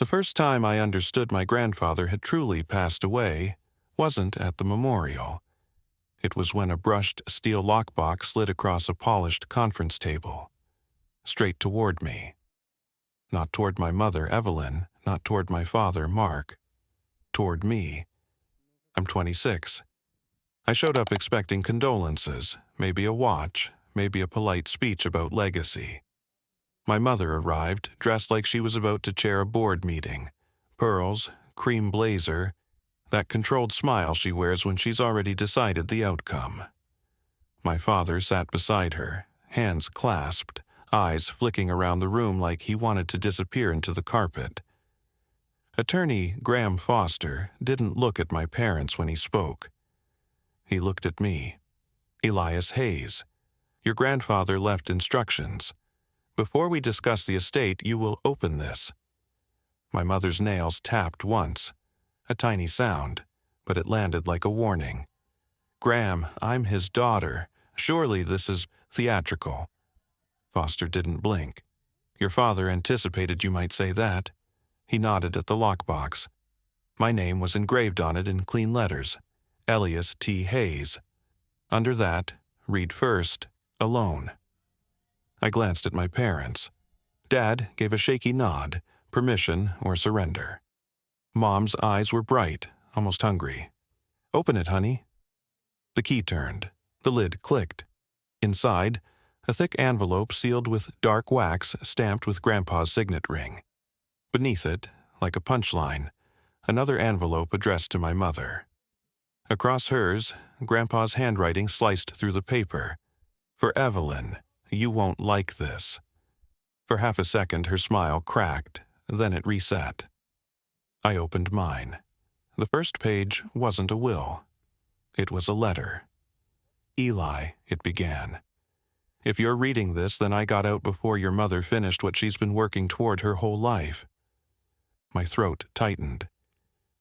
The first time I understood my grandfather had truly passed away wasn't at the memorial. It was when a brushed steel lockbox slid across a polished conference table, straight toward me. Not toward my mother, Evelyn, not toward my father, Mark. Toward me. I'm 26. I showed up expecting condolences, maybe a watch, maybe a polite speech about legacy. My mother arrived, dressed like she was about to chair a board meeting. Pearls, cream blazer, that controlled smile she wears when she's already decided the outcome. My father sat beside her, hands clasped, eyes flicking around the room like he wanted to disappear into the carpet. Attorney Graham Foster didn't look at my parents when he spoke. He looked at me. Elias Hayes, your grandfather left instructions. Before we discuss the estate, you will open this. My mother's nails tapped once. A tiny sound, but it landed like a warning. Graham, I'm his daughter. Surely this is theatrical. Foster didn't blink. Your father anticipated you might say that. He nodded at the lockbox. My name was engraved on it in clean letters. Elias T. Hayes. Under that, read first, alone. I glanced at my parents. Dad gave a shaky nod, permission or surrender. Mom's eyes were bright, almost hungry. Open it, honey. The key turned. The lid clicked. Inside, a thick envelope sealed with dark wax stamped with Grandpa's signet ring. Beneath it, like a punchline, another envelope addressed to my mother. Across hers, Grandpa's handwriting sliced through the paper. For Evelyn, you won't like this. For half a second, her smile cracked, then it reset. I opened mine. The first page wasn't a will. It was a letter. Eli, it began. If you're reading this, then I got out before your mother finished what she's been working toward her whole life. My throat tightened.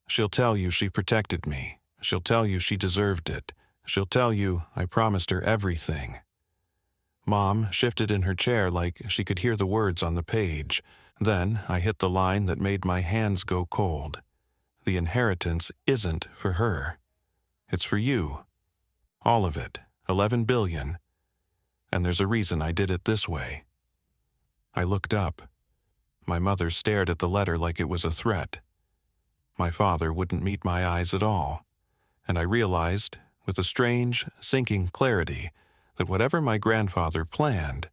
She'll tell you she protected me. She'll tell you she deserved it. She'll tell you I promised her everything. Mom shifted in her chair like she could hear the words on the page. Then I hit the line that made my hands go cold. The inheritance isn't for her. It's for you. All of it, 11 billion. And there's a reason I did it this way. I looked up. My mother stared at the letter like it was a threat. My father wouldn't meet my eyes at all. And I realized, with a strange, sinking clarity, that whatever my grandfather planned,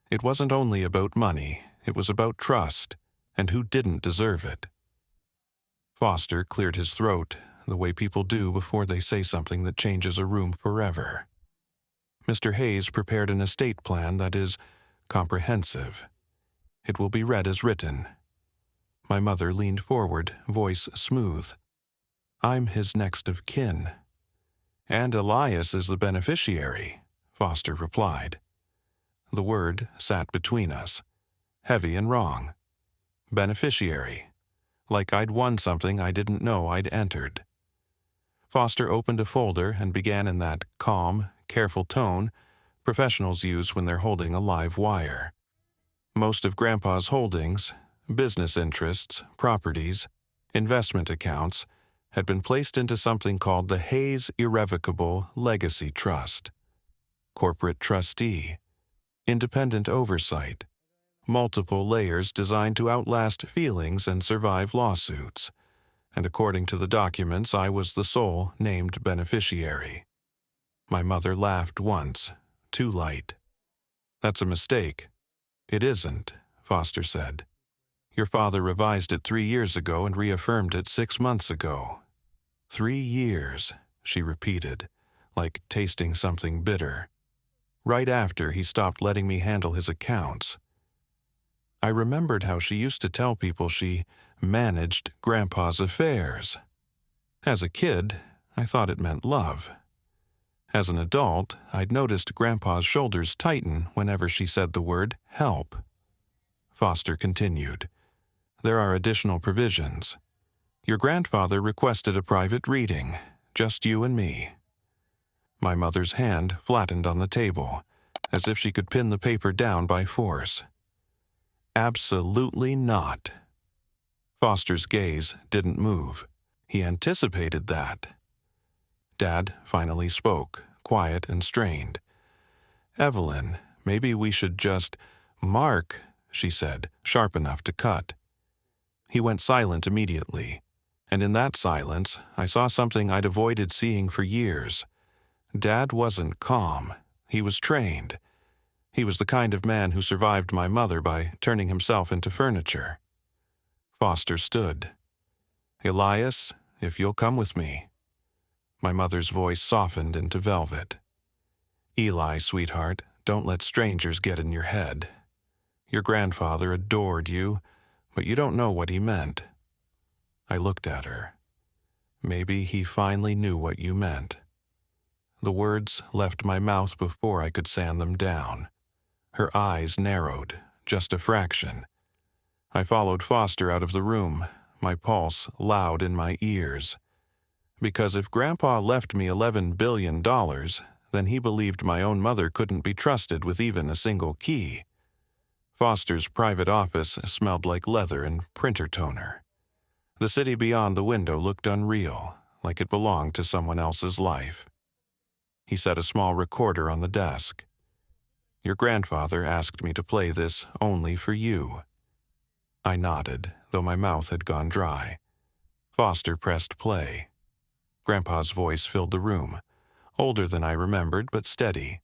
it wasn't only about money, it was about trust, and who didn't deserve it. Foster cleared his throat, the way people do before they say something that changes a room forever. Mr. Hayes prepared an estate plan that is comprehensive. It will be read as written. My mother leaned forward, voice smooth. I'm his next of kin. And Elias is the beneficiary, Foster replied. The word sat between us, heavy and wrong. Beneficiary, like I'd won something I didn't know I'd entered. Foster opened a folder and began in that calm, careful tone professionals use when they're holding a live wire. Most of Grandpa's holdings, business interests, properties, investment accounts, had been placed into something called the Hayes Irrevocable Legacy Trust. Corporate trustee, independent oversight, multiple layers designed to outlast feelings and survive lawsuits, and according to the documents, I was the sole named beneficiary. My mother laughed once, too light. That's a mistake. It isn't, Foster said. Your father revised it 3 years ago and reaffirmed it 6 months ago. 3 years, she repeated, like tasting something bitter. Right after he stopped letting me handle his accounts. I remembered how she used to tell people she managed Grandpa's affairs. As a kid, I thought it meant love. As an adult, I'd noticed Grandpa's shoulders tighten whenever she said the word help. Foster continued. There are additional provisions. Your grandfather requested a private reading, just you and me. My mother's hand flattened on the table, as if she could pin the paper down by force. Absolutely not. Foster's gaze didn't move. He anticipated that. Dad finally spoke, quiet and strained. "Evelyn, maybe we should just—" "Mark," she said, sharp enough to cut. He went silent immediately, and in that silence I saw something I'd avoided seeing for years. Dad wasn't calm. He was trained. He was the kind of man who survived my mother by turning himself into furniture. Foster stood. "Elias, if you'll come with me." My mother's voice softened into velvet. "Eli, sweetheart, don't let strangers get in your head. Your grandfather adored you, but you don't know what he meant." I looked at her. "Maybe he finally knew what you meant." The words left my mouth before I could sand them down. Her eyes narrowed, just a fraction. I followed Foster out of the room, my pulse loud in my ears. Because if Grandpa left me $11 billion, then he believed my own mother couldn't be trusted with even a single key. Foster's private office smelled like leather and printer toner. The city beyond the window looked unreal, like it belonged to someone else's life. He set a small recorder on the desk. "Your grandfather asked me to play this only for you." I nodded, though my mouth had gone dry. Foster pressed play. Grandpa's voice filled the room, older than I remembered, but steady.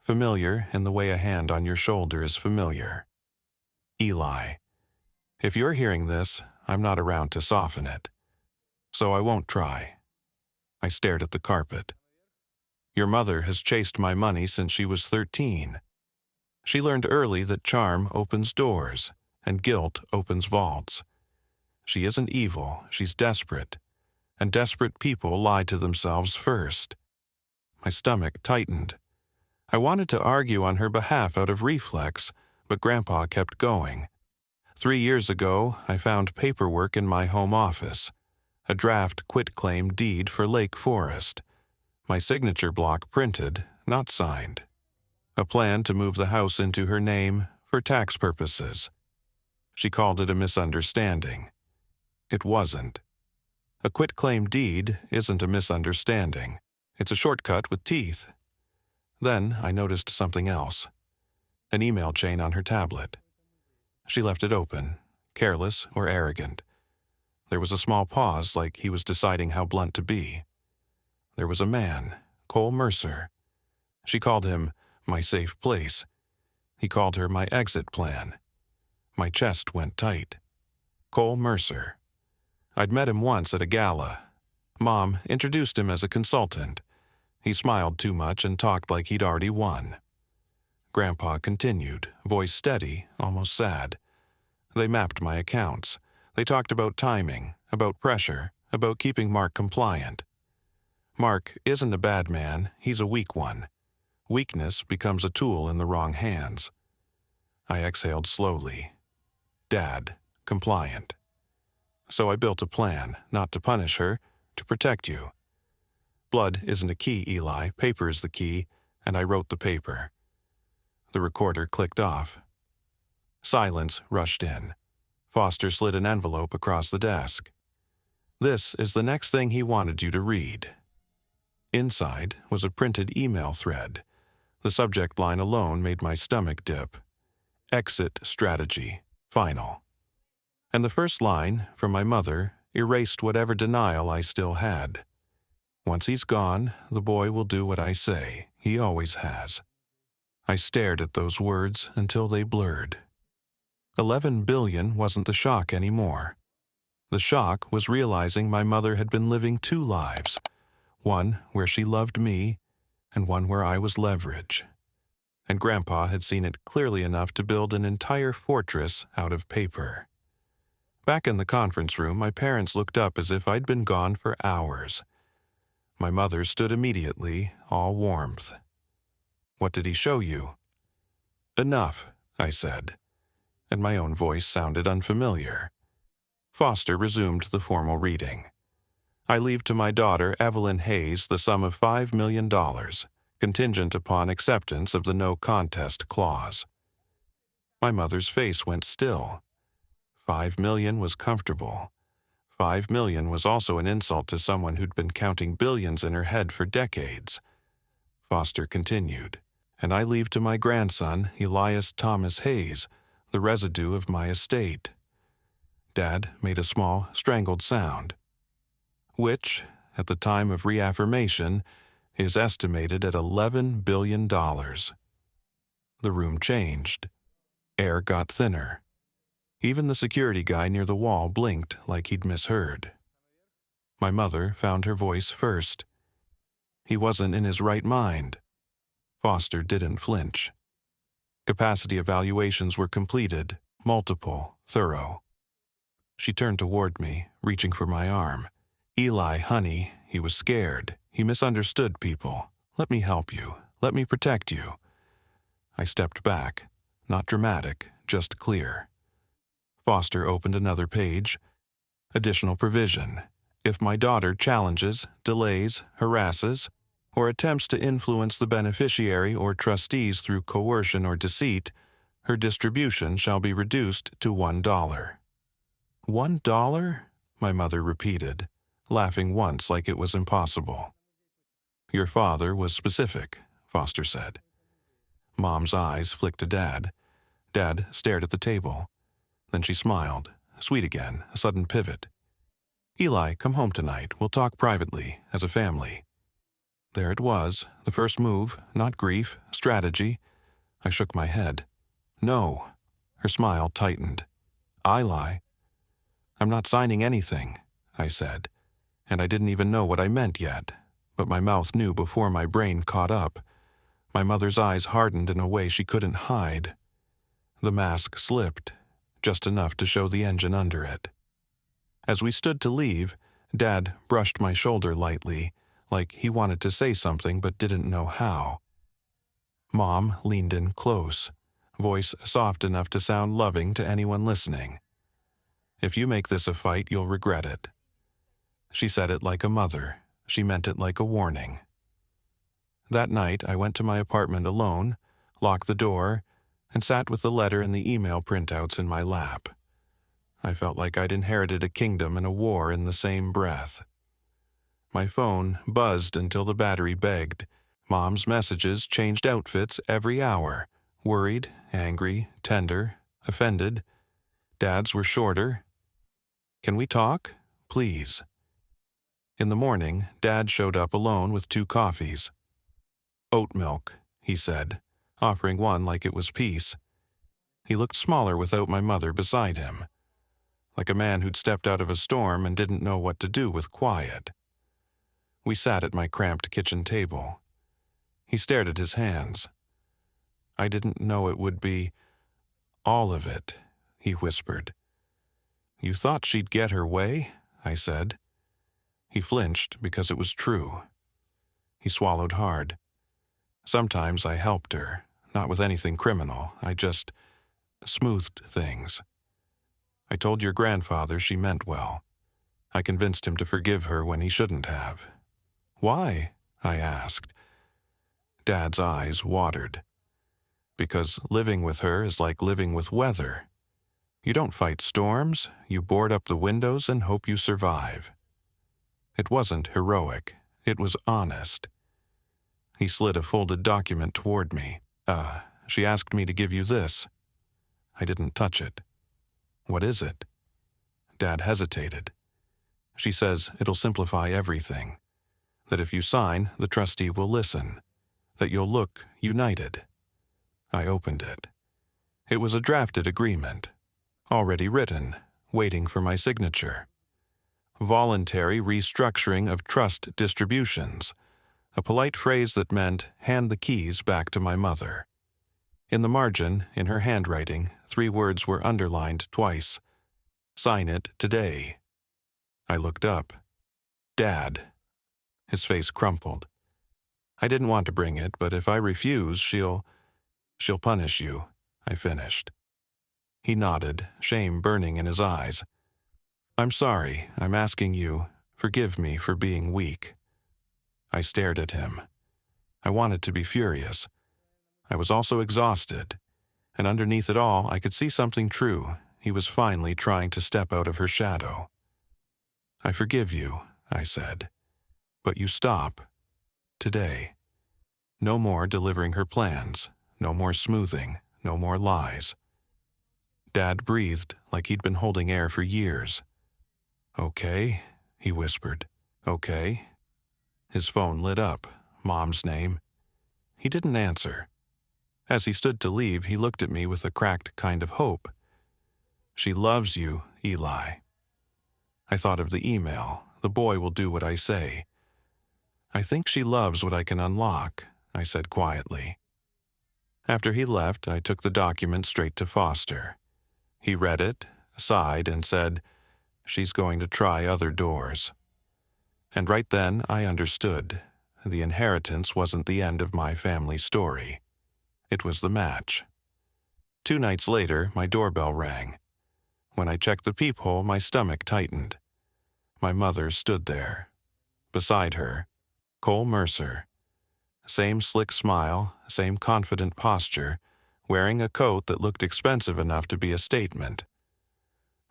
Familiar in the way a hand on your shoulder is familiar. "Eli, if you're hearing this, I'm not around to soften it. So I won't try." I stared at the carpet. "Your mother has chased my money since she was 13. She learned early that charm opens doors, and guilt opens vaults. She isn't evil, she's desperate. And desperate people lie to themselves first." My stomach tightened. I wanted to argue on her behalf out of reflex, but Grandpa kept going. 3 years ago, I found paperwork in my home office. A draft quitclaim deed for Lake Forest. My signature block printed, not signed. A plan to move the house into her name for tax purposes. She called it a misunderstanding. It wasn't. A quitclaim deed isn't a misunderstanding. It's a shortcut with teeth. Then I noticed something else. An email chain on her tablet. She left it open, careless or arrogant. There was a small pause, like he was deciding how blunt to be. There was a man, Cole Mercer. She called him my safe place. He called her my exit plan. My chest went tight. Cole Mercer. I'd met him once at a gala. Mom introduced him as a consultant. He smiled too much and talked like he'd already won. Grandpa continued, voice steady, almost sad. They mapped my accounts. They talked about timing, about pressure, about keeping Mark compliant. Mark isn't a bad man, he's a weak one. Weakness becomes a tool in the wrong hands. I exhaled slowly. Dad, compliant. So I built a plan, not to punish her, to protect you. Blood isn't a key, Eli. Paper is the key, and I wrote the paper. The recorder clicked off. Silence rushed in. Foster slid an envelope across the desk. "This is the next thing he wanted you to read." Inside was a printed email thread. The subject line alone made my stomach dip. Exit strategy, final. And the first line, from my mother, erased whatever denial I still had. "Once he's gone, the boy will do what I say. He always has." I stared at those words until they blurred. 11 billion wasn't the shock anymore. The shock was realizing my mother had been living 2 lives, one where she loved me, and one where I was leverage. And Grandpa had seen it clearly enough to build an entire fortress out of paper. Back in the conference room, my parents looked up as if I'd been gone for hours. My mother stood immediately, all warmth. "What did he show you?" "Enough," I said, and my own voice sounded unfamiliar. Foster resumed the formal reading. "I leave to my daughter, Evelyn Hayes, the sum of $5 million, contingent upon acceptance of the no contest clause." My mother's face went still. 5 million was comfortable. 5 million was also an insult to someone who'd been counting billions in her head for decades. Foster continued, and I leave to my grandson, Elias Thomas Hayes, the residue of my estate. Dad made a small, strangled sound, which, at the time of reaffirmation, is estimated at $11 billion. The room changed. Air got thinner. Even the security guy near the wall blinked like he'd misheard. My mother found her voice first. He wasn't in his right mind. Foster didn't flinch. Capacity evaluations were completed, multiple, thorough. She turned toward me, reaching for my arm. Eli, honey, he was scared. He misunderstood people. Let me help you. Let me protect you. I stepped back. Not dramatic, just clear. Foster opened another page. Additional provision. If my daughter challenges, delays, harasses, or attempts to influence the beneficiary or trustees through coercion or deceit, her distribution shall be reduced to $1. $1? My mother repeated, laughing once like it was impossible. Your father was specific, Foster said. Mom's eyes flicked to Dad. Dad stared at the table. Then she smiled, sweet again, a sudden pivot. Eli, come home tonight. We'll talk privately, as a family. There it was, the first move, not grief, strategy. I shook my head. No. Her smile tightened. I lie. I'm not signing anything, I said, and I didn't even know what I meant yet, but my mouth knew before my brain caught up. My mother's eyes hardened in a way she couldn't hide. The mask slipped, just enough to show the engine under it. As we stood to leave, Dad brushed my shoulder lightly, like he wanted to say something but didn't know how. Mom leaned in close, voice soft enough to sound loving to anyone listening. If you make this a fight, you'll regret it. She said it like a mother. She meant it like a warning. That night, I went to my apartment alone, locked the door, and sat with the letter and the email printouts in my lap. I felt like I'd inherited a kingdom and a war in the same breath. My phone buzzed until the battery begged. Mom's messages changed outfits every hour. Worried, angry, tender, offended. Dad's were shorter. Can we talk? Please. In the morning, Dad showed up alone with 2 coffees. Oat milk, he said, offering one like it was peace. He looked smaller without my mother beside him, like a man who'd stepped out of a storm and didn't know what to do with quiet. We sat at my cramped kitchen table. He stared at his hands. I didn't know it would be all of it, he whispered. You thought she'd get her way? I said. He flinched because it was true. He swallowed hard. Sometimes I helped her, not with anything criminal. I just smoothed things. I told your grandfather she meant well. I convinced him to forgive her when he shouldn't have. Why? I asked. Dad's eyes watered. Because living with her is like living with weather. You don't fight storms, you board up the windows and hope you survive. It wasn't heroic, it was honest. He slid a folded document toward me. She asked me to give you this. I didn't touch it. What is it? Dad hesitated. She says it'll simplify everything. That if you sign, the trustee will listen. That you'll look united. I opened it. It was a drafted agreement. Already written, waiting for my signature. Voluntary restructuring of trust distributions. A polite phrase that meant hand the keys back to my mother. In the margin, in her handwriting, 3 words were underlined twice. Sign it today. I looked up. Dad. His face crumpled. I didn't want to bring it, but if I refuse, she'll punish you, I finished. He nodded, shame burning in his eyes. I'm sorry, I'm asking you. Forgive me for being weak. I stared at him. I wanted to be furious. I was also exhausted, and underneath it all, I could see something true. he was finally trying to step out of her shadow. "I forgive you," I said, "but you stop. Today. No more delivering her plans, no more smoothing, no more lies." Dad breathed like he'd been holding air for years. "Okay," he whispered. "Okay." His phone lit up, Mom's name. He didn't answer. As he stood to leave, he looked at me with a cracked kind of hope. "She loves you, Eli." I thought of the email. The boy will do what I say. "I think she loves what I can unlock," I said quietly. After he left, I took the document straight to Foster. He read it, sighed, and said, "She's going to try other doors." And right then I understood. The inheritance wasn't the end of my family story. It was the match. 2 nights later, my doorbell rang. When I checked the peephole, my stomach tightened. My mother stood there. Beside her, Cole Mercer. Same slick smile, same confident posture, wearing a coat that looked expensive enough to be a statement.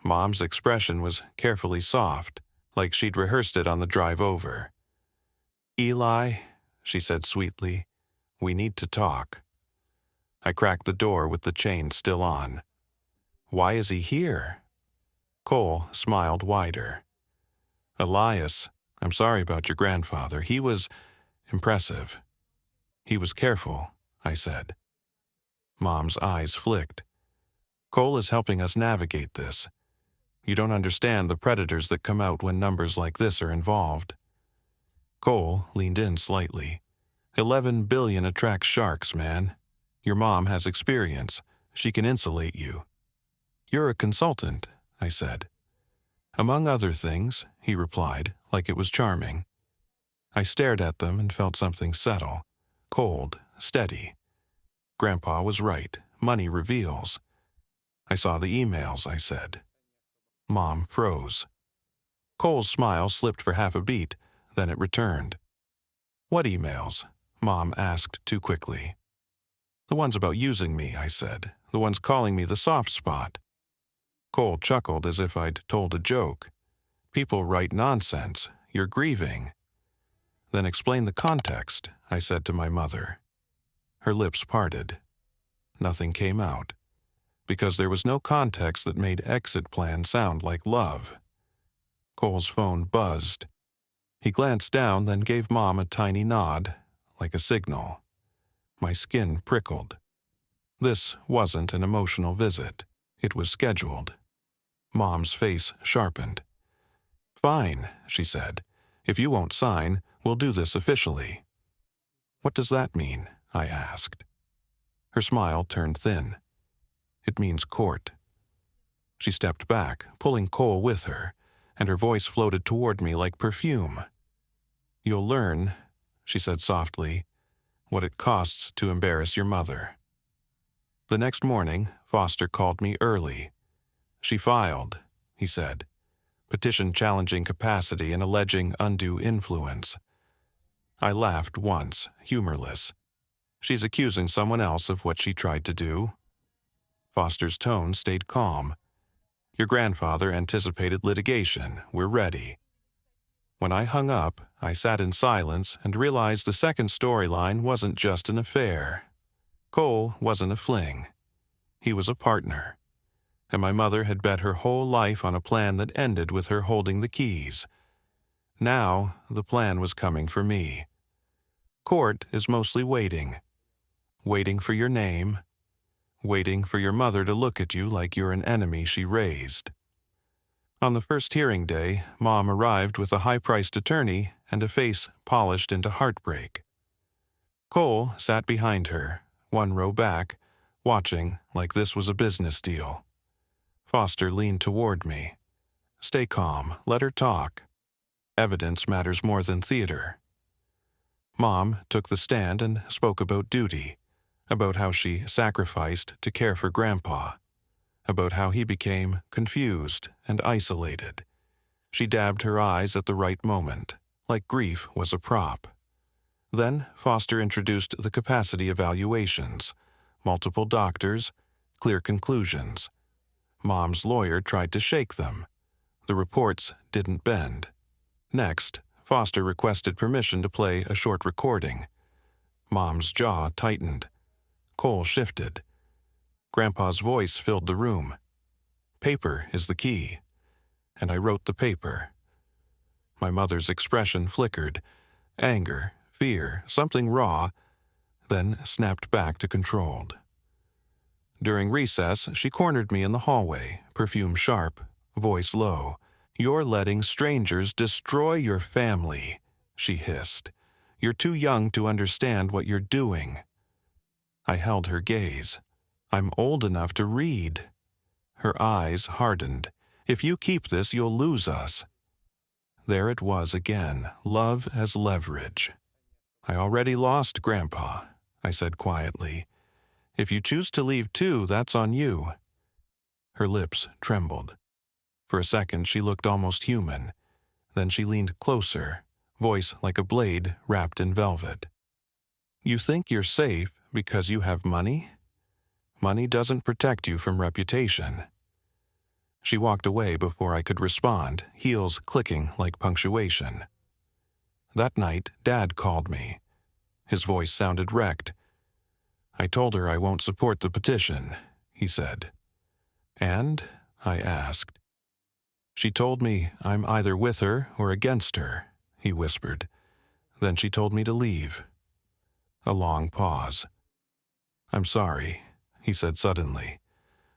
Mom's expression was carefully soft, like she'd rehearsed it on the drive over. "Eli," she said sweetly, "we need to talk." I cracked the door with the chain still on. "Why is he here?" Cole smiled wider. "Elias, I'm sorry about your grandfather. He was impressive." "He was careful," I said. Mom's eyes flicked. "Cole is helping us navigate this. You don't understand the predators that come out when numbers like this are involved." Cole leaned in slightly. 11 billion attracts sharks, man. Your mom has experience. She can insulate you." "You're a consultant," I said. "Among other things," he replied, like it was charming. I stared at them and felt something settle. Cold, steady. Grandpa was right. Money reveals. "I saw the emails," I said. Mom froze. Cole's smile slipped for half a beat, then it returned. "What emails?" Mom asked too quickly. "The ones about using me," I said. "The ones calling me the soft spot." Cole chuckled as if I'd told a joke. "People write nonsense. You're grieving." "Then explain the context," I said to my mother. Her lips parted. Nothing came out, because there was no context that made exit plan sound like love. Cole's phone buzzed. He glanced down, then gave Mom a tiny nod, like a signal. My skin prickled. This wasn't an emotional visit. It was scheduled. Mom's face sharpened. "Fine," she said. "If you won't sign, we'll do this officially." "What does that mean?" I asked. Her smile turned thin. "It means court." She stepped back, pulling Cole with her, and her voice floated toward me like perfume. "You'll learn," she said softly, "what it costs to embarrass your mother." The next morning, Foster called me early. "She filed," he said. "Petition challenging capacity and alleging undue influence." I laughed once, humorless. She's accusing someone else of what she tried to do. Foster's tone stayed calm. "Your grandfather anticipated litigation. We're ready." When I hung up, I sat in silence and realized the second storyline wasn't just an affair. Cole wasn't a fling. He was a partner. And my mother had bet her whole life on a plan that ended with her holding the keys. Now, the plan was coming for me. Court is mostly waiting. Waiting for your name. Waiting for your mother to look at you like you're an enemy she raised. On the first hearing day, Mom arrived with a high-priced attorney and a face polished into heartbreak. Cole sat behind her, 1 row back, watching like this was a business deal. Foster leaned toward me. "Stay calm. Let her talk. Evidence matters more than theater." Mom took the stand and spoke about duty, about how she sacrificed to care for Grandpa, about how he became confused and isolated. She dabbed her eyes at the right moment, like grief was a prop. Then Foster introduced the capacity evaluations, multiple doctors, clear conclusions. Mom's lawyer tried to shake them. The reports didn't bend. Next, Foster requested permission to play a short recording. Mom's jaw tightened. Cole shifted. Grandpa's voice filled the room. Paper is the key. And I wrote the paper. My mother's expression flickered. Anger, fear, something raw, then snapped back to controlled. During recess, she cornered me in the hallway, perfume sharp, voice low. "You're letting strangers destroy your family," she hissed. "You're too young to understand what you're doing." I held her gaze. "I'm old enough to read." Her eyes hardened. "If you keep this, you'll lose us." There it was again, love as leverage. "I already lost Grandpa," I said quietly. "If you choose to leave too, that's on you." Her lips trembled. For a second, she looked almost human. Then she leaned closer, voice like a blade wrapped in velvet. "You think you're safe because you have money? Money doesn't protect you from reputation." She walked away before I could respond, heels clicking like punctuation. That night, Dad called me. His voice sounded wrecked. "I told her I won't support the petition," he said. "And?" I asked. "She told me I'm either with her or against her," he whispered. Then she told me to leave. A long pause. "I'm sorry," he said suddenly,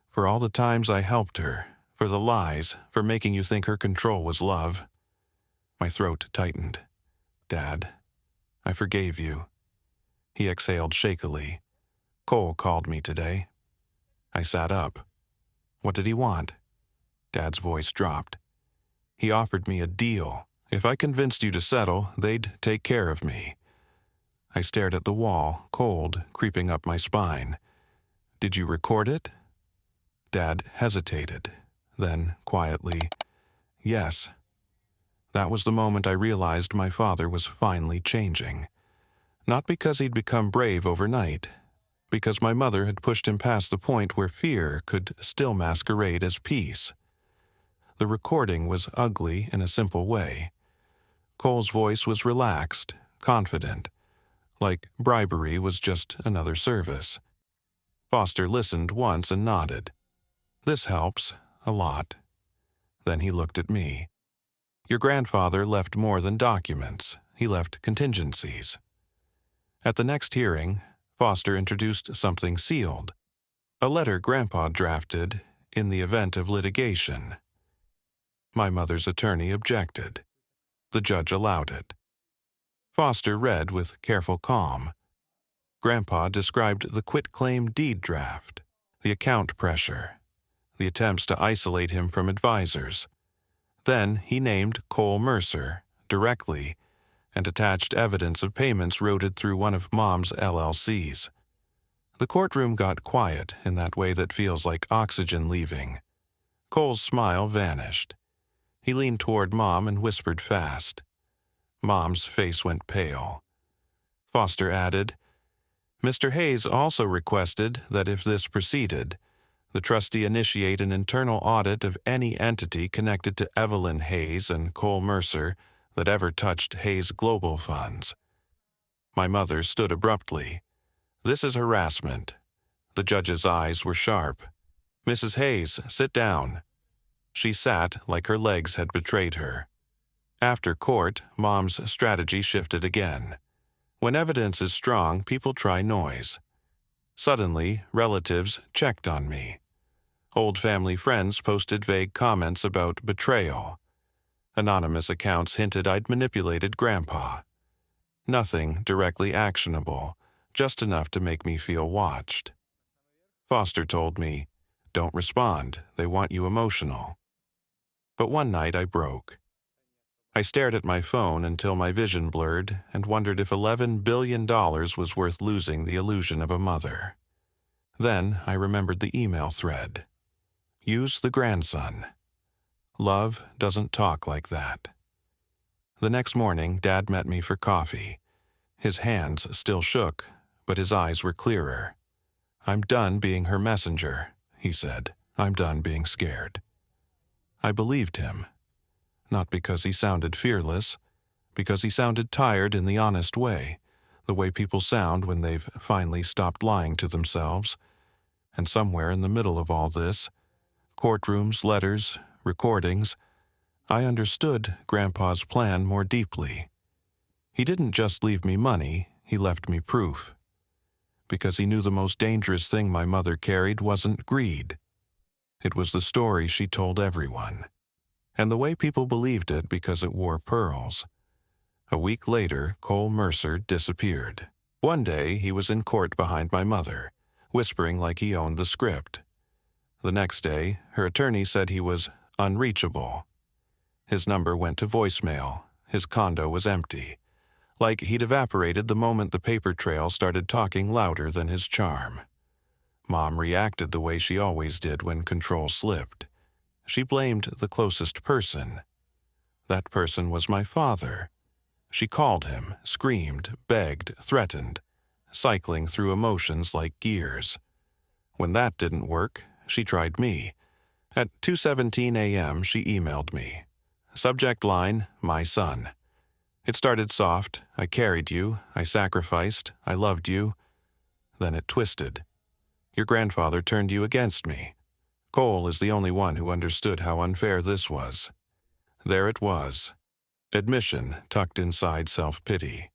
"for all the times I helped her, for the lies, for making you think her control was love." My throat tightened. "Dad, I forgave you." He exhaled shakily. "Cole called me today." I sat up. "What did he want?" Dad's voice dropped. "He offered me a deal. If I convinced you to settle, they'd take care of me." I stared at the wall, cold, creeping up my spine. "Did you record it?" Dad hesitated. Then, quietly, "Yes." That was the moment I realized my father was finally changing. Not because he'd become brave overnight, because my mother had pushed him past the point where fear could still masquerade as peace. The recording was ugly in a simple way. Cole's voice was relaxed, confident, like bribery was just another service. Foster listened once and nodded. "This helps, a lot." Then he looked at me. "Your grandfather left more than documents. He left contingencies." At the next hearing, Foster introduced something sealed, a letter Grandpa drafted in the event of litigation. My mother's attorney objected. The judge allowed it. Foster read with careful calm. Grandpa described the quitclaim deed draft, the account pressure, the attempts to isolate him from advisors. Then he named Cole Mercer directly and attached evidence of payments routed through one of Mom's LLCs. The courtroom got quiet in that way that feels like oxygen leaving. Cole's smile vanished. He leaned toward Mom and whispered fast. Mom's face went pale. Foster added, "Mr. Hayes also requested that if this proceeded, the trustee initiate an internal audit of any entity connected to Evelyn Hayes and Cole Mercer that ever touched Hayes Global Funds." My mother stood abruptly. "This is harassment." The judge's eyes were sharp. "Mrs. Hayes, sit down." She sat like her legs had betrayed her. After court, Mom's strategy shifted again. When evidence is strong, people try noise. Suddenly, relatives checked on me. Old family friends posted vague comments about betrayal. Anonymous accounts hinted I'd manipulated Grandpa. Nothing directly actionable, just enough to make me feel watched. Foster told me, "Don't respond, they want you emotional." But one night I broke. I stared at my phone until my vision blurred and wondered if $11 billion was worth losing the illusion of a mother. Then I remembered the email thread. Use the grandson. Love doesn't talk like that. The next morning, Dad met me for coffee. His hands still shook, but his eyes were clearer. "I'm done being her messenger," he said. I'm done being scared. I believed him, not because he sounded fearless, because he sounded tired in the honest way, the way people sound when they've finally stopped lying to themselves. And somewhere in the middle of all this, courtrooms, letters, recordings, I understood Grandpa's plan more deeply. He didn't just leave me money, he left me proof. Because he knew the most dangerous thing my mother carried wasn't greed. It was the story she told everyone, and the way people believed it because it wore pearls. A week later, Cole Mercer disappeared. One day, he was in court behind my mother, whispering like he owned the script. The next day, her attorney said he was unreachable. His number went to voicemail. His condo was empty. Like he'd evaporated the moment the paper trail started talking louder than his charm. Mom reacted the way she always did when control slipped. She blamed the closest person. That person was my father. She called him, screamed, begged, threatened, cycling through emotions like gears. When that didn't work, she tried me. At 2:17 a.m., she emailed me. Subject line, my son. It started soft. I carried you. I sacrificed. I loved you. Then it twisted. Your grandfather turned you against me. Cole is the only one who understood how unfair this was. There it was. Admission tucked inside self-pity.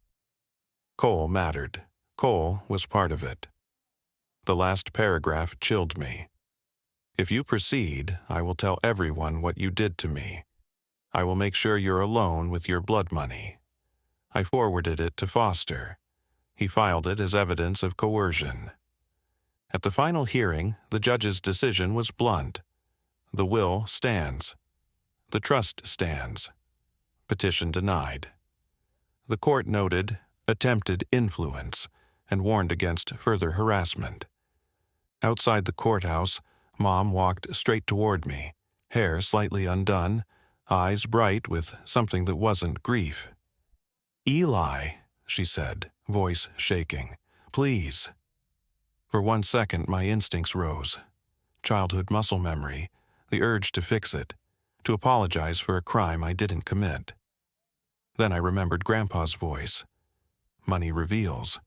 Cole mattered. Cole was part of it. The last paragraph chilled me. If you proceed, I will tell everyone what you did to me. I will make sure you're alone with your blood money. I forwarded it to Foster. He filed it as evidence of coercion. At the final hearing, the judge's decision was blunt. The will stands. The trust stands. Petition denied. The court noted attempted influence and warned against further harassment. Outside the courthouse, Mom walked straight toward me, hair slightly undone, eyes bright with something that wasn't grief. "Eli," she said, voice shaking, "please." For 1 second, my instincts rose. Childhood muscle memory, the urge to fix it, to apologize for a crime I didn't commit. Then I remembered Grandpa's voice. Money reveals.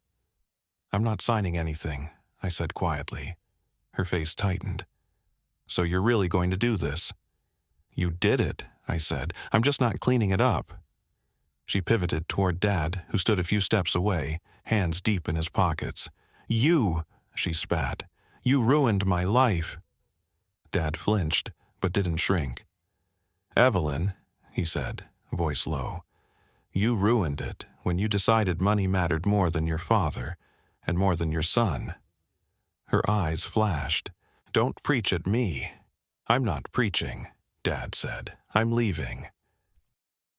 "I'm not signing anything," I said quietly. Her face tightened. "So you're really going to do this?" "You did it," I said. "I'm just not cleaning it up." She pivoted toward Dad, who stood a few steps away, hands deep in his pockets. "You," she spat. "You ruined my life." Dad flinched, but didn't shrink. "Evelyn," he said, voice low, "you ruined it when you decided money mattered more than your father and more than your son." Her eyes flashed. "Don't preach at me." "I'm not preaching," Dad said. "I'm leaving."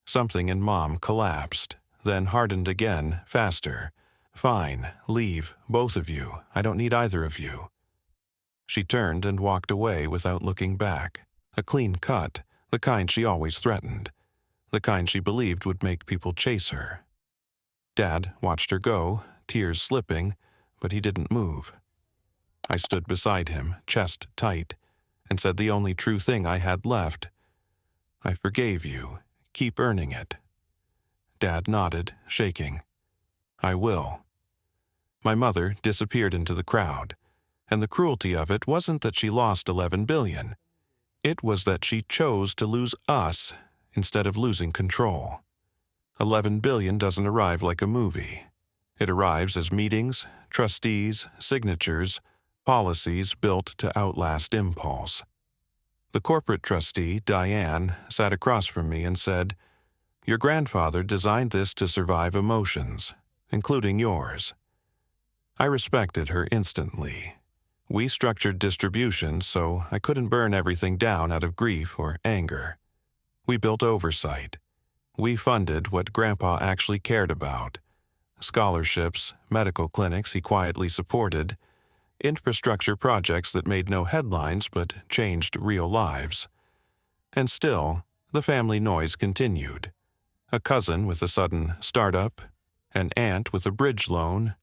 Something in Mom collapsed, then hardened again, faster. "Fine, leave, both of you. I don't need either of you." She turned and walked away without looking back. A clean cut, the kind she always threatened, the kind she believed would make people chase her. Dad watched her go, tears slipping, but he didn't move. I stood beside him, chest tight, and said the only true thing I had left. "I forgave you. Keep earning it." Dad nodded, shaking. "I will." My mother disappeared into the crowd, and the cruelty of it wasn't that she lost $11 billion. It was that she chose to lose us instead of losing control. $11 billion doesn't arrive like a movie. It arrives as meetings, trustees, signatures, policies built to outlast impulse. The corporate trustee, Diane, sat across from me and said, "Your grandfather designed this to survive emotions, including yours." I respected her instantly. We structured distributions so I couldn't burn everything down out of grief or anger. We built oversight. We funded what Grandpa actually cared about. Scholarships, medical clinics he quietly supported, infrastructure projects that made no headlines but changed real lives. And still, the family noise continued. A cousin with a sudden startup, an aunt with a bridge loan,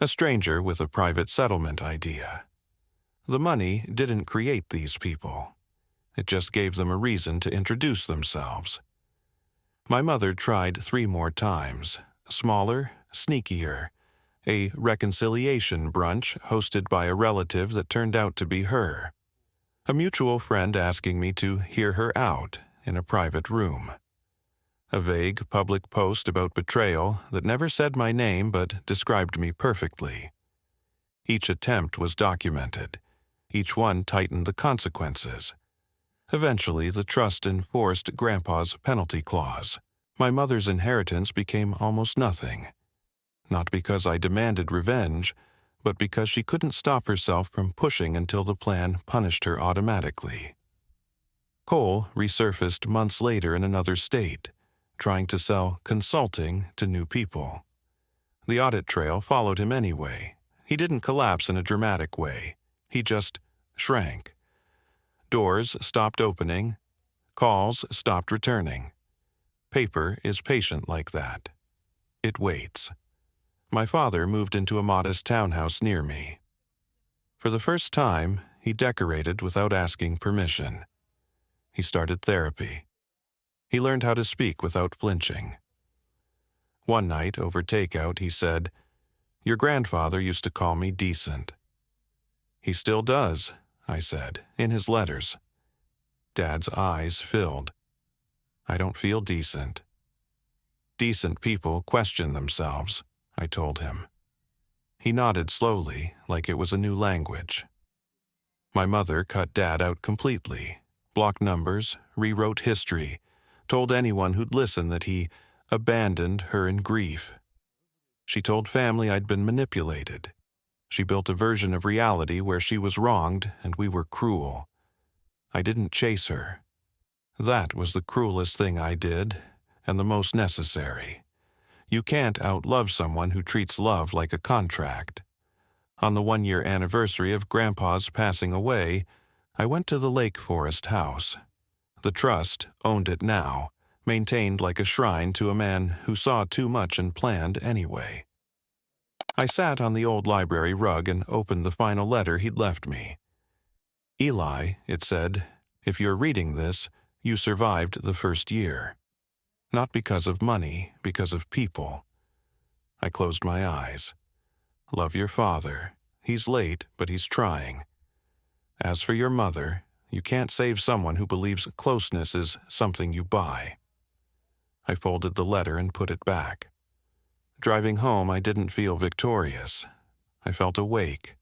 a stranger with a private settlement idea. The money didn't create these people. It just gave them a reason to introduce themselves. My mother tried 3 more times, smaller, sneakier, a reconciliation brunch hosted by a relative that turned out to be her. A mutual friend asking me to hear her out in a private room. A vague public post about betrayal that never said my name but described me perfectly. Each attempt was documented. Each one tightened the consequences. Eventually, the trust enforced Grandpa's penalty clause. My mother's inheritance became almost nothing. Not because I demanded revenge, but because she couldn't stop herself from pushing until the plan punished her automatically. Cole resurfaced months later in another state, trying to sell consulting to new people. The audit trail followed him anyway. He didn't collapse in a dramatic way. He just shrank. Doors stopped opening. Calls stopped returning. Paper is patient like that. It waits. My father moved into a modest townhouse near me. For the first time, he decorated without asking permission. He started therapy. He learned how to speak without flinching. One night, over takeout, he said, "Your grandfather used to call me decent." "He still does," I said, "in his letters." Dad's eyes filled. "I don't feel decent." "Decent people question themselves," I told him. He nodded slowly, like it was a new language. My mother cut Dad out completely, blocked numbers, rewrote history, told anyone who'd listen that he abandoned her in grief. She told family I'd been manipulated. She built a version of reality where she was wronged and we were cruel. I didn't chase her. That was the cruelest thing I did, and the most necessary. You can't outlove someone who treats love like a contract. On the 1-year anniversary of Grandpa's passing away, I went to the Lake Forest house. The trust owned it now, maintained like a shrine to a man who saw too much and planned anyway. I sat on the old library rug and opened the final letter he'd left me. "Eli," it said, "if you're reading this, you survived the first year. Not because of money, because of people." I closed my eyes. "Love your father. He's late, but he's trying. As for your mother, you can't save someone who believes closeness is something you buy." I folded the letter and put it back. Driving home, I didn't feel victorious. I felt awake.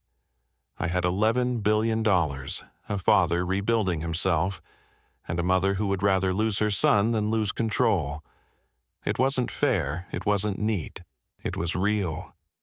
I had $11 billion, a father rebuilding himself, and a mother who would rather lose her son than lose control. It wasn't fair, it wasn't neat, it was real.